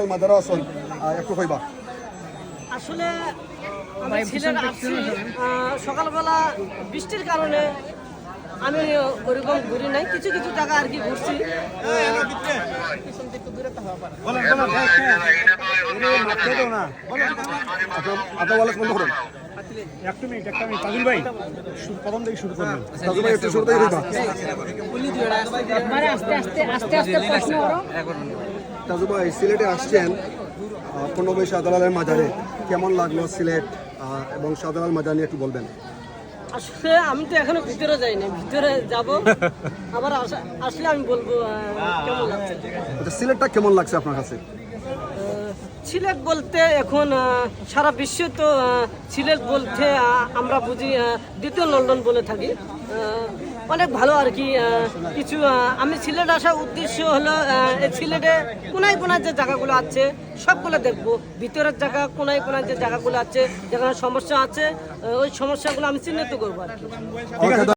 ভাই মাদারা আছেন একটু কইবা। আসলে আমি সিলেট আসছি সকালবেলা বৃষ্টির কারণে আমি ওরকম ঘুরি নাই, কিছু কিছু জায়গা আর কি ঘুরছি। আপনার ওয়ালেট বন্ধ করুন। একটা মিনিট তাজুল ভাই প্রথম থেকে শুরু করবেন। তাজুল ভাই একটু শুরু থেকে কইবা। তাজুল ভাই সিলেটে আসছেন 15 শাহজালালের মাজারে, কেমন লাগলো সিলেট এবং শাহজালাল মাজার নিয়ে একটু বলবেন। আসলে আমি তো এখনো ভিতরে যাইনি, ভিতরে যাব আবার আসলে আমি বলবো কেমন লাগছে। আচ্ছা, সিলেটটা কেমন লাগছে আপনার কাছে? সিলেট বলতে এখন সারা বিশ্বে তো সিলেট বলতে আমরা বুঝি দ্বিতীয় লন্ডন বলে থাকি। অনেক ভালো আর কি। কিছু আমি সিলেট আসার উদ্দেশ্য হলো এই সিলেটে কোনায় কোনায় যে জায়গাগুলো আছে সবগুলো দেখবো। ভিতরের জায়গা কোনায় কোনায় যে জায়গাগুলো আছে, যেখানে সমস্যা আছে ওই সমস্যাগুলো আমি চিহ্নিত করবো আর কি।